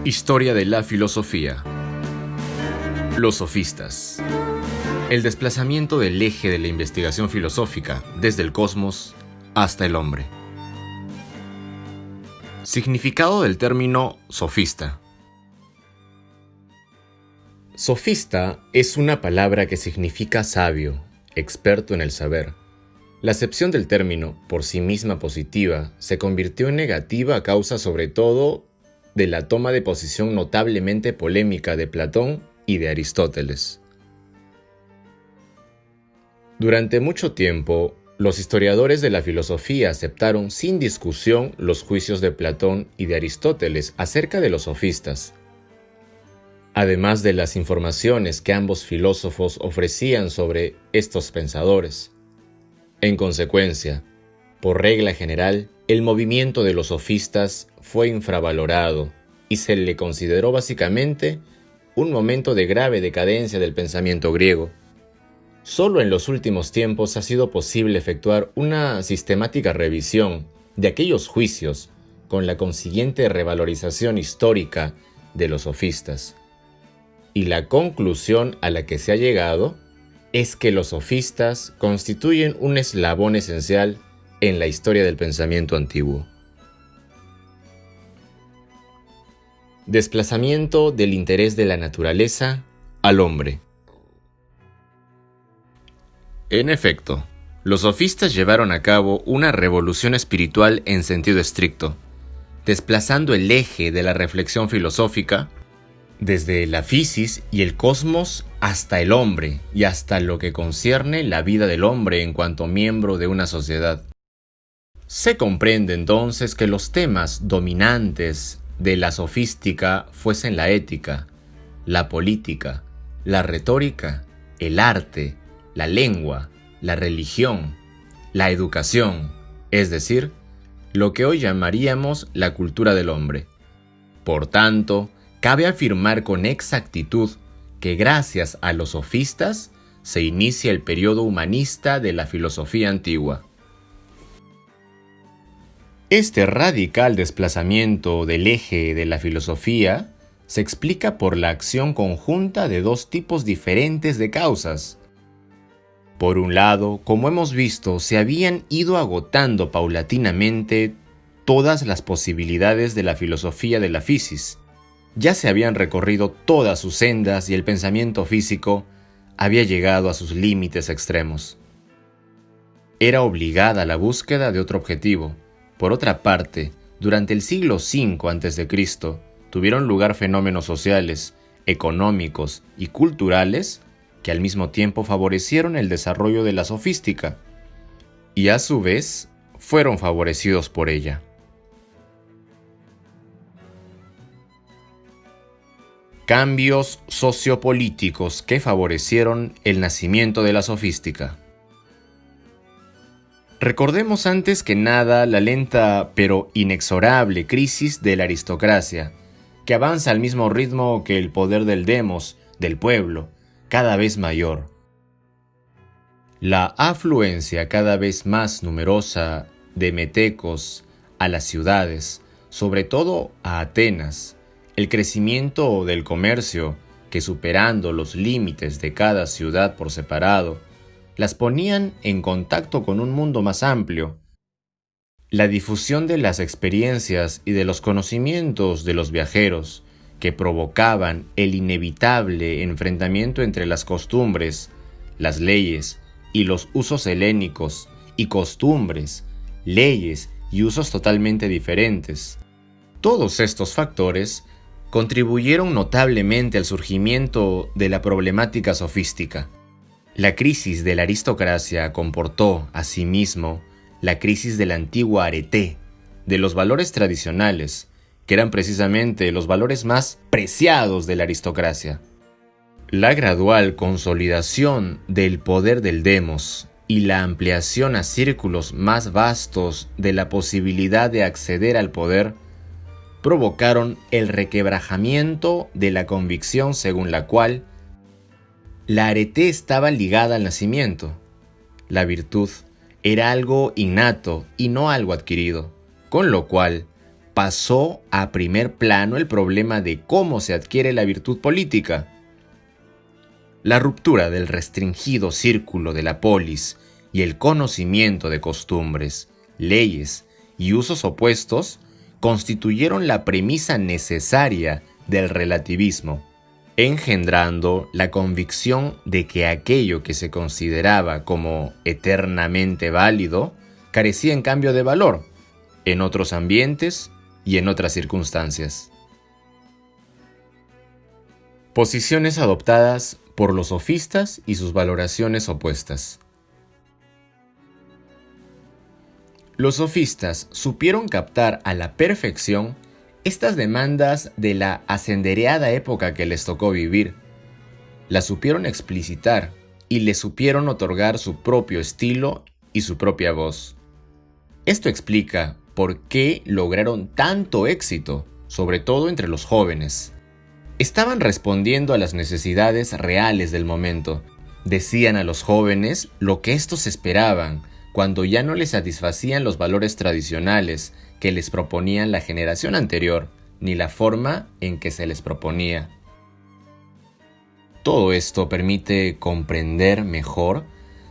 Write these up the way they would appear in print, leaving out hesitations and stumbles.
Historia de la filosofía. Los sofistas. El desplazamiento del eje de la investigación filosófica desde el cosmos hasta el hombre. Significado del término sofista. Sofista es una palabra que significa sabio, experto en el saber. La acepción del término, por sí misma positiva, se convirtió en negativa a causa sobre todo de la toma de posición notablemente polémica de Platón y de Aristóteles. Durante mucho tiempo, los historiadores de la filosofía aceptaron sin discusión los juicios de Platón y de Aristóteles acerca de los sofistas. Además de las informaciones que ambos filósofos ofrecían sobre estos pensadores. En consecuencia, por regla general, el movimiento de los sofistas fue infravalorado y se le consideró básicamente un momento de grave decadencia del pensamiento griego. Solo en los últimos tiempos ha sido posible efectuar una sistemática revisión de aquellos juicios con la consiguiente revalorización histórica de los sofistas. Y la conclusión a la que se ha llegado es que los sofistas constituyen un eslabón esencial en la historia del pensamiento antiguo. Desplazamiento del interés de la naturaleza al hombre. En efecto, los sofistas llevaron a cabo una revolución espiritual en sentido estricto, desplazando el eje de la reflexión filosófica desde la fisis y el cosmos hasta el hombre y hasta lo que concierne la vida del hombre en cuanto miembro de una sociedad. Se comprende entonces que los temas dominantes de la sofística fuesen la ética, la política, la retórica, el arte, la lengua, la religión, la educación, es decir, lo que hoy llamaríamos la cultura del hombre. Por tanto, cabe afirmar con exactitud que gracias a los sofistas se inicia el periodo humanista de la filosofía antigua. Este radical desplazamiento del eje de la filosofía se explica por la acción conjunta de dos tipos diferentes de causas. Por un lado, como hemos visto, se habían ido agotando paulatinamente todas las posibilidades de la filosofía de la fisis. Ya se habían recorrido todas sus sendas y el pensamiento físico había llegado a sus límites extremos. Era obligada la búsqueda de otro objetivo. Por otra parte, durante el siglo V a.C., tuvieron lugar fenómenos sociales, económicos y culturales que al mismo tiempo favorecieron el desarrollo de la sofística y a su vez fueron favorecidos por ella. Cambios sociopolíticos que favorecieron el nacimiento de la sofística. Recordemos antes que nada la lenta pero inexorable crisis de la aristocracia, que avanza al mismo ritmo que el poder del demos, del pueblo, cada vez mayor. La afluencia cada vez más numerosa de metecos a las ciudades, sobre todo a Atenas, el crecimiento del comercio, que superando los límites de cada ciudad por separado, las ponían en contacto con un mundo más amplio. La difusión de las experiencias y de los conocimientos de los viajeros, que provocaban el inevitable enfrentamiento entre las costumbres, las leyes y los usos helénicos, y costumbres, leyes y usos totalmente diferentes. Todos estos factores contribuyeron notablemente al surgimiento de la problemática sofística. La crisis de la aristocracia comportó, asimismo, la crisis de la antigua arete, de los valores tradicionales, que eran precisamente los valores más preciados de la aristocracia. La gradual consolidación del poder del demos y la ampliación a círculos más vastos de la posibilidad de acceder al poder provocaron el requebrajamiento de la convicción según la cual la arete estaba ligada al nacimiento. La virtud era algo innato y no algo adquirido, con lo cual pasó a primer plano el problema de cómo se adquiere la virtud política. La ruptura del restringido círculo de la polis y el conocimiento de costumbres, leyes y usos opuestos constituyeron la premisa necesaria del relativismo, engendrando la convicción de que aquello que se consideraba como eternamente válido carecía en cambio de valor en otros ambientes y en otras circunstancias. Posiciones adoptadas por los sofistas y sus valoraciones opuestas. Los sofistas supieron captar a la perfección estas demandas de la asendereada época que les tocó vivir. Las supieron explicitar y les supieron otorgar su propio estilo y su propia voz. Esto explica por qué lograron tanto éxito, sobre todo entre los jóvenes. Estaban respondiendo a las necesidades reales del momento. Decían a los jóvenes lo que estos esperaban, cuando ya no les satisfacían los valores tradicionales que les proponían la generación anterior, ni la forma en que se les proponía. Todo esto permite comprender mejor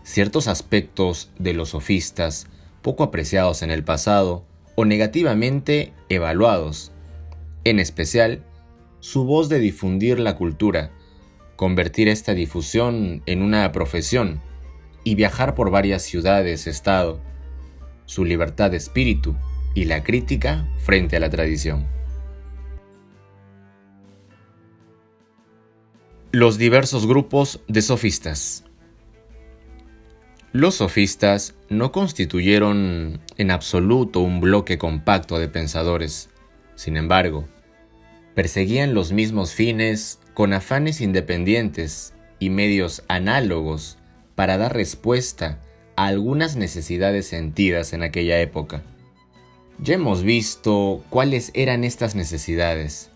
ciertos aspectos de los sofistas poco apreciados en el pasado o negativamente evaluados, en especial su voz de difundir la cultura, convertir esta difusión en una profesión y viajar por varias ciudades-estado, su libertad de espíritu y la crítica frente a la tradición. Los diversos grupos de sofistas. Los sofistas no constituyeron en absoluto un bloque compacto de pensadores. Sin embargo, perseguían los mismos fines con afanes independientes y medios análogos para dar respuesta a algunas necesidades sentidas en aquella época. Ya hemos visto cuáles eran estas necesidades.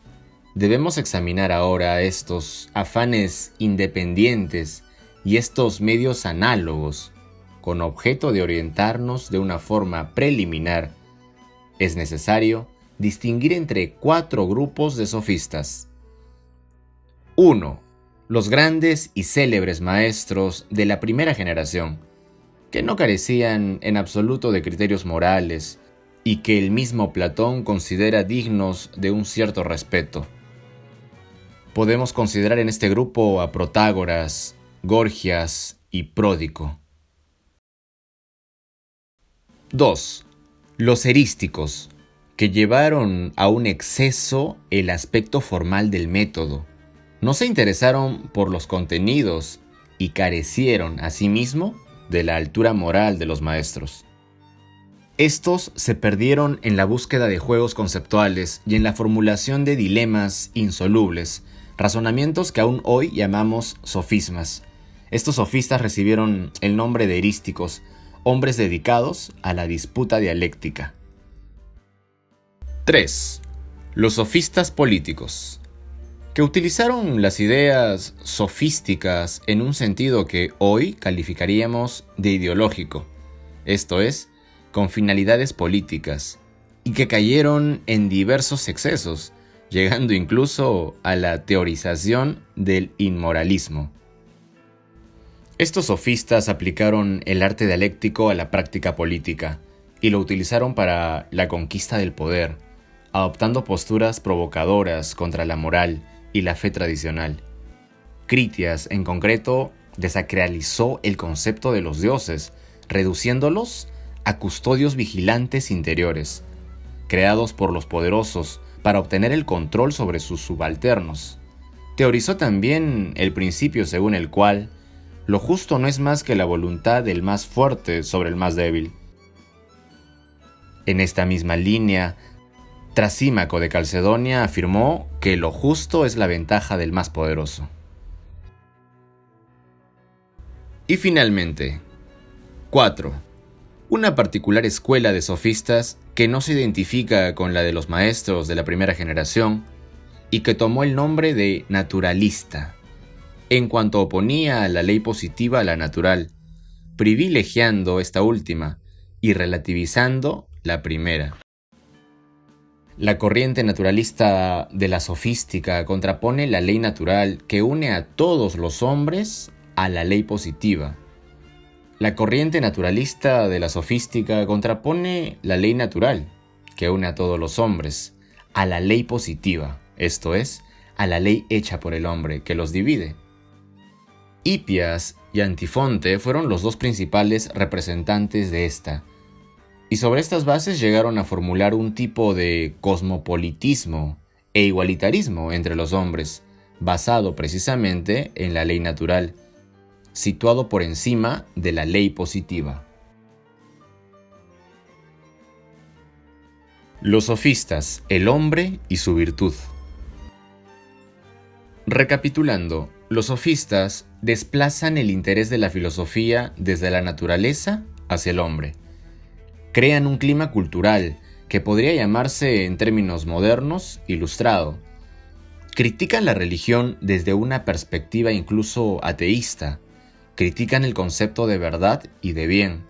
Debemos examinar ahora estos afanes independientes y estos medios análogos con objeto de orientarnos de una forma preliminar. Es necesario distinguir entre 4 grupos de sofistas. 1. Los grandes y célebres maestros de la primera generación, que no carecían en absoluto de criterios morales y que el mismo Platón considera dignos de un cierto respeto. Podemos considerar en este grupo a Protágoras, Gorgias y Pródico. 2. Los erísticos, que llevaron a un exceso el aspecto formal del método. No se interesaron por los contenidos y carecieron, asimismo, de la altura moral de los maestros. Estos se perdieron en la búsqueda de juegos conceptuales y en la formulación de dilemas insolubles, razonamientos que aún hoy llamamos sofismas. Estos sofistas recibieron el nombre de erísticos, hombres dedicados a la disputa dialéctica. 3. Los sofistas políticos, que utilizaron las ideas sofísticas en un sentido que hoy calificaríamos de ideológico, esto es, con finalidades políticas, y que cayeron en diversos excesos, llegando incluso a la teorización del inmoralismo. Estos sofistas aplicaron el arte dialéctico a la práctica política y lo utilizaron para la conquista del poder, adoptando posturas provocadoras contra la moral y la fe tradicional. Critias, en concreto, desacralizó el concepto de los dioses, reduciéndolos a custodios vigilantes interiores, creados por los poderosos para obtener el control sobre sus subalternos. Teorizó también el principio según el cual lo justo no es más que la voluntad del más fuerte sobre el más débil. En esta misma línea, Trasímaco de Calcedonia afirmó que lo justo es la ventaja del más poderoso. Y finalmente, 4. Una particular escuela de sofistas que no se identifica con la de los maestros de la primera generación y que tomó el nombre de naturalista, en cuanto oponía a la ley positiva a la natural, privilegiando esta última y relativizando la primera. La corriente naturalista de la sofística contrapone la ley natural que une a todos los hombres a la ley positiva. La corriente naturalista de la sofística contrapone la ley natural que une a todos los hombres a la ley positiva, esto es, a la ley hecha por el hombre que los divide. Hipias y Antifonte fueron los dos principales representantes de esta, y sobre estas bases llegaron a formular un tipo de cosmopolitismo e igualitarismo entre los hombres, basado precisamente en la ley natural, situado por encima de la ley positiva. Los sofistas, el hombre y su virtud. Recapitulando, los sofistas desplazan el interés de la filosofía desde la naturaleza hacia el hombre. Crean un clima cultural que podría llamarse, en términos modernos, ilustrado. Critican la religión desde una perspectiva incluso ateísta. Critican el concepto de verdad y de bien.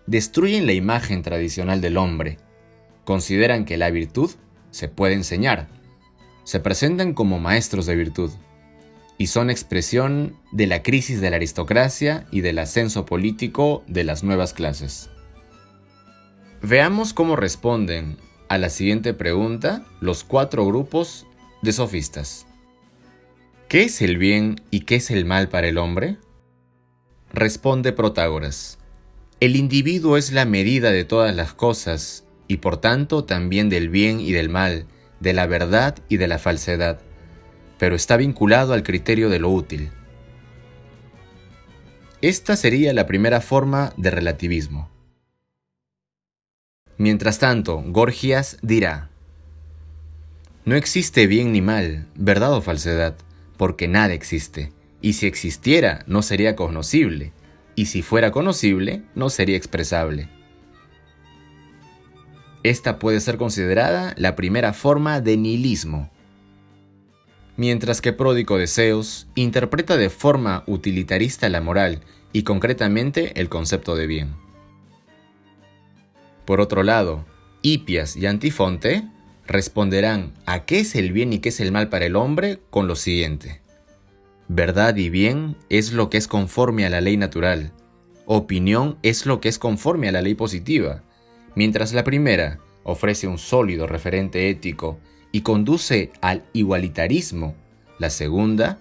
Destruyen la imagen tradicional del hombre. Consideran que la virtud se puede enseñar. Se presentan como maestros de virtud. Y son expresión de la crisis de la aristocracia y del ascenso político de las nuevas clases. Veamos cómo responden a la siguiente pregunta los 4 grupos de sofistas. ¿Qué es el bien y qué es el mal para el hombre? Responde Protágoras. El individuo es la medida de todas las cosas y por tanto también del bien y del mal, de la verdad y de la falsedad, pero está vinculado al criterio de lo útil. Esta sería la primera forma de relativismo. Mientras tanto, Gorgias dirá: no existe bien ni mal, verdad o falsedad, porque nada existe, y si existiera no sería conocible, y si fuera conocible no sería expresable. Esta puede ser considerada la primera forma de nihilismo. Mientras que Pródico de Zeus interpreta de forma utilitarista la moral y concretamente el concepto de bien. Por otro lado, Hipias y Antifonte responderán a qué es el bien y qué es el mal para el hombre con lo siguiente. Verdad y bien es lo que es conforme a la ley natural. Opinión es lo que es conforme a la ley positiva. Mientras la primera ofrece un sólido referente ético y conduce al igualitarismo, la segunda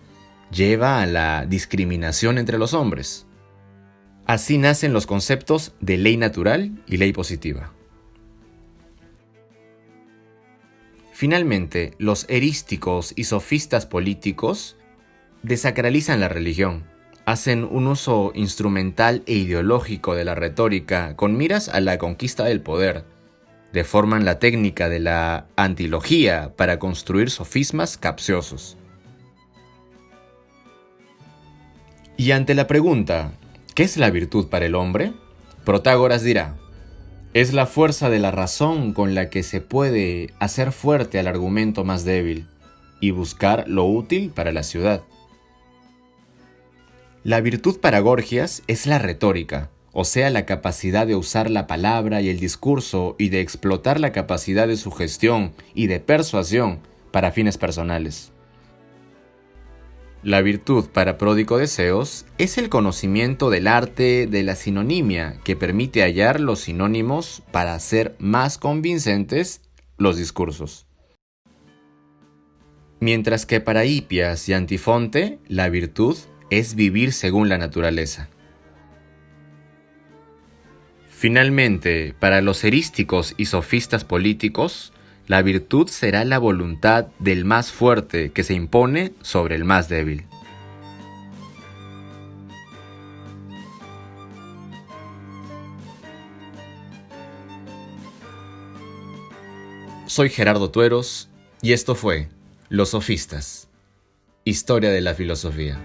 lleva a la discriminación entre los hombres. Así nacen los conceptos de ley natural y ley positiva. Finalmente, los erísticos y sofistas políticos desacralizan la religión, hacen un uso instrumental e ideológico de la retórica con miras a la conquista del poder, deforman la técnica de la antilogía para construir sofismas capciosos. Y ante la pregunta, ¿qué es la virtud para el hombre? Protágoras dirá: es la fuerza de la razón con la que se puede hacer fuerte al argumento más débil y buscar lo útil para la ciudad. La virtud para Gorgias es la retórica, o sea, la capacidad de usar la palabra y el discurso y de explotar la capacidad de sugestión y de persuasión para fines personales. La virtud para Pródico de Zeus es el conocimiento del arte de la sinonimia que permite hallar los sinónimos para hacer más convincentes los discursos. Mientras que para Hipias y Antifonte, la virtud es vivir según la naturaleza. Finalmente, para los erísticos y sofistas políticos, la virtud será la voluntad del más fuerte que se impone sobre el más débil. Soy Gerardo Tueros y esto fue Los Sofistas, Historia de la Filosofía.